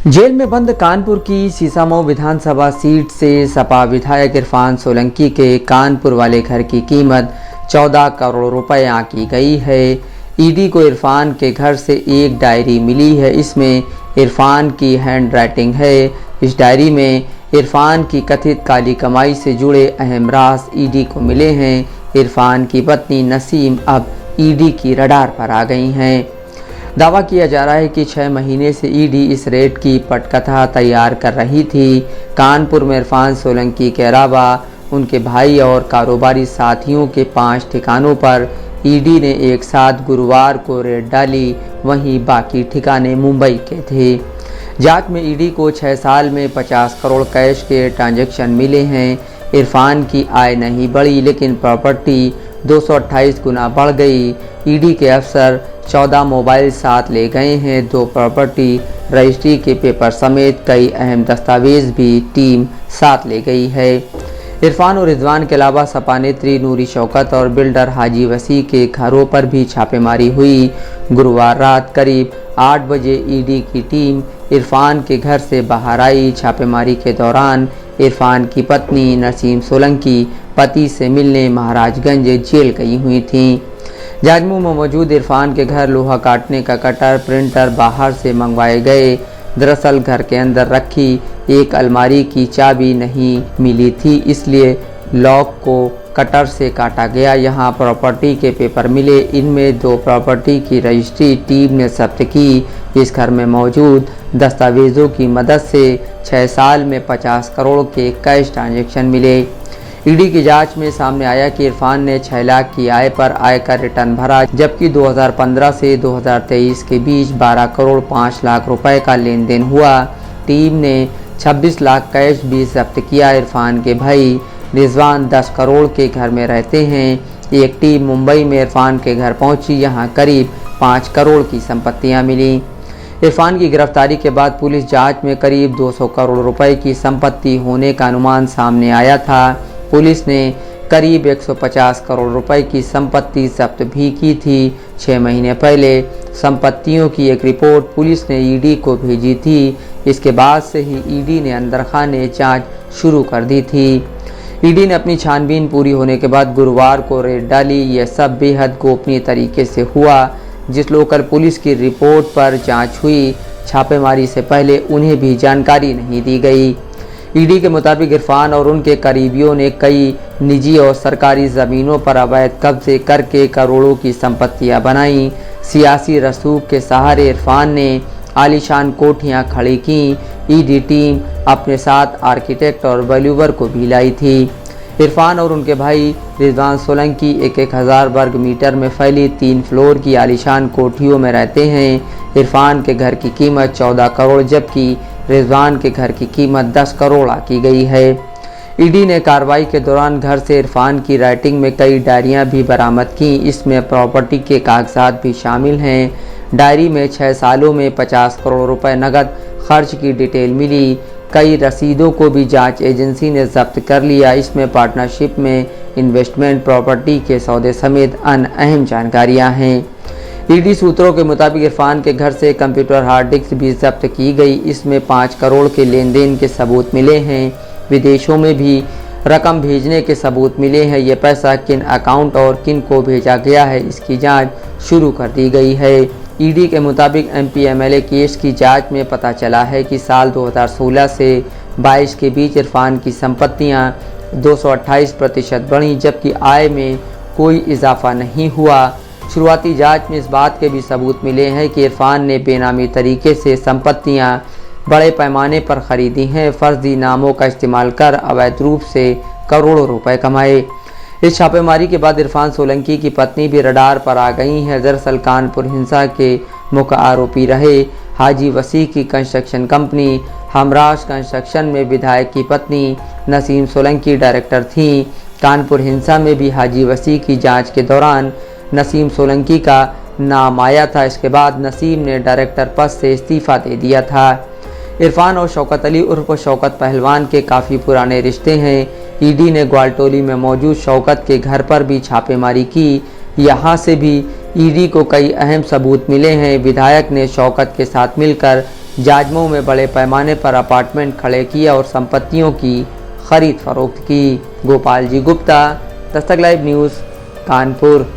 Jail में बंद कानपुर की सीसामऊ विधानसभा सीट से सपा विधायक इरफान सोलंकी के कानपुर वाले घर की कीमत 14 करोड़ रुपए आंकी गई है। ईडी को इरफान के घर से एक डायरी मिली है। इसमें इरफान की हैंडराइटिंग है। इस डायरी में इरफान की कथित काली कमाई से जुड़े अहम राज ईडी को मिले हैं। इरफान की पत्नी नसीम अब ईडी की रडार पर आ गई हैं। दावा किया जा रहा है कि 6 महीने से ईडी इस रेड की पटकथा तैयार कर रही थी। कानपुर में इरफान सोलंकी के अलावा उनके भाई और कारोबारी साथियों के 5 ठिकानों पर ईडी ने एक साथ गुरुवार को रेड डाली। वहीं बाकी ठिकाने मुंबई के थे। जांच में ईडी को 6 साल में 50 करोड़ कैश के ट्रांजैक्शन मिले हैं। इरफान की आय नहीं बढ़ी, लेकिन प्रॉपर्टी 228 गुना बढ़ गई। ईडी के अफसर 14 मोबाइल साथ ले गए हैं। 2 प्रॉपर्टी रजिस्ट्री के पेपर समेत कई अहम दस्तावेज भी टीम साथ ले गई है। इरफान और रिजवान के अलावा सपा नेत्री नूरी शौकत और बिल्डर हाजी वसी के घरों पर भी छापेमारी हुई। गुरुवार रात करीब 8 बजे ईडी की टीम इरफान के घर से बाहर आई। छापेमारी के दौरान इरफान की पत्नी नसीम सोलंकी पति से मिलने महाराजगंज जेल गई हुई थीं। जाजमू में मौजूद इरफान के घर लोहा काटने का कटर, प्रिंटर बाहर से मंगवाए गए। दरअसल घर के अंदर रखी एक अलमारी की चाबी नहीं मिली थी, इसलिए लॉक को कटर से काटा गया। यहाँ प्रॉपर्टी के पेपर मिले। इनमें 2 प्रॉपर्टी की रजिस्ट्री टीम ने जब्त की। इस घर में मौजूद दस्तावेजों की मदद से 6 साल में 50 करोड़ के कैश ट्रांजैक्शन मिले। ईडी की जांच में सामने आया कि इरफान ने 6 लाख की आय पर आयकर रिटर्न भरा, जबकि 2015 से 2023 के बीच 12 करोड़ 5 लाख रुपए का लेन देन हुआ। टीम ने 26 लाख कैश भी जब्त किया। इरफान के भाई रिजवान 10 करोड़ के घर में रहते हैं। एक टीम मुंबई में इरफान के घर पहुंची। यहां करीब 5 करोड़ की संपत्तियां मिली। इरफान की गिरफ्तारी के बाद पुलिस जांच में करीब 200 करोड़ रुपए की संपत्ति होने का अनुमान सामने आया था। पुलिस ने करीब 150 करोड़ रुपए की संपत्ति जब्त भी की थी। 6 महीने पहले संपत्तियों की एक रिपोर्ट पुलिस ने ईडी को भेजी थी। इसके बाद से ही ईडी ने अंदरखाने जांच शुरू कर दी थी। ईडी ने अपनी छानबीन पूरी होने के बाद गुरुवार को रेड डाली। यह सब बेहद गोपनीय तरीके से हुआ। जिस लोकल पुलिस की रिपोर्ट पर जांच हुई, छापेमारी से पहले उन्हें भी जानकारी नहीं दी गई। ईडी के मुताबिक इरफान और उनके करीबियों ने कई निजी और सरकारी ज़मीनों पर अवैध कब्जे करके करोड़ों की संपत्तियां बनाई। सियासी रसूख के सहारे इरफान ने आलीशान कोठियां खड़ी की। ईडी टीम अपने साथ आर्किटेक्ट और वैल्यूवर को भी लाई थी। इरफान और उनके भाई रिजवान सोलंकी 1,000 वर्ग मीटर में फैली 3 फ्लोर की आलीशान कोठियों में रहते हैं। इरफान के घर की कीमत 14 करोड़ जबकि रिजवान के घर की कीमत 10 करोड़ आंकी गई है। ईडी ने कार्रवाई के दौरान घर से इरफान की राइटिंग में कई डायरियां भी बरामद की। इसमें प्रॉपर्टी के कागजात भी शामिल हैं। डायरी में 6 सालों में 50 करोड़ रुपए नकद खर्च की डिटेल मिली। कई रसीदों को भी जांच एजेंसी ने जब्त कर लिया। इसमें पार्टनरशिप में इन्वेस्टमेंट, प्रॉपर्टी के सौदे समेत अन्य अहम जानकारियां हैं। ईडी सूत्रों के मुताबिक इरफान के घर से कंप्यूटर हार्ड डिस्क भी जब्त की गई। इसमें 5 करोड़ के लेन देन के सबूत मिले हैं। विदेशों में भी रकम भेजने के सबूत मिले हैं। ये पैसा किन अकाउंट और किन को भेजा गया है, इसकी जांच शुरू कर दी गई है। ईडी के मुताबिक एमपी एमएलए केस की जांच में पता चला है कि साल 2016 से 22 के बीच इरफान की संपत्तियां 228% बढ़ी, जबकि आय में कोई इजाफा नहीं हुआ। शुरुआती जांच में इस बात के भी सबूत मिले हैं कि इरफान ने बेनामी तरीके से संपत्तियां बड़े पैमाने पर खरीदी हैं। फर्जी नामों का इस्तेमाल कर अवैध रूप से करोड़ों रुपए कमाए। इस छापेमारी के बाद इरफान सोलंकी की पत्नी भी रडार पर आ गई हैं। दरअसल कानपुर हिंसा के मुख्य आरोपी रहे हाजी वसी की कंस्ट्रक्शन कंपनी हमराज कंस्ट्रक्शन में विधायक की पत्नी नसीम सोलंकी डायरेक्टर थीं। कानपुर हिंसा में भी हाजी वसी की जांच के दौरान नसीम सोलंकी का नाम आया था। इसके बाद नसीम ने डायरेक्टर पद से इस्तीफा दे दिया था। इरफान और शौकत अली उर्फ शौकत पहलवान के काफ़ी पुराने रिश्ते हैं। ईडी ने ग्वालटोली में मौजूद शौकत के घर पर भी छापेमारी की। यहां से भी ईडी को कई अहम सबूत मिले हैं। विधायक ने शौकत के साथ मिलकर जाजमऊ में बड़े पैमाने पर अपार्टमेंट खड़े किए और संपत्तियों की खरीद फरोख्त की। Gopal ji Gupta, Dastak live news, Kanpur.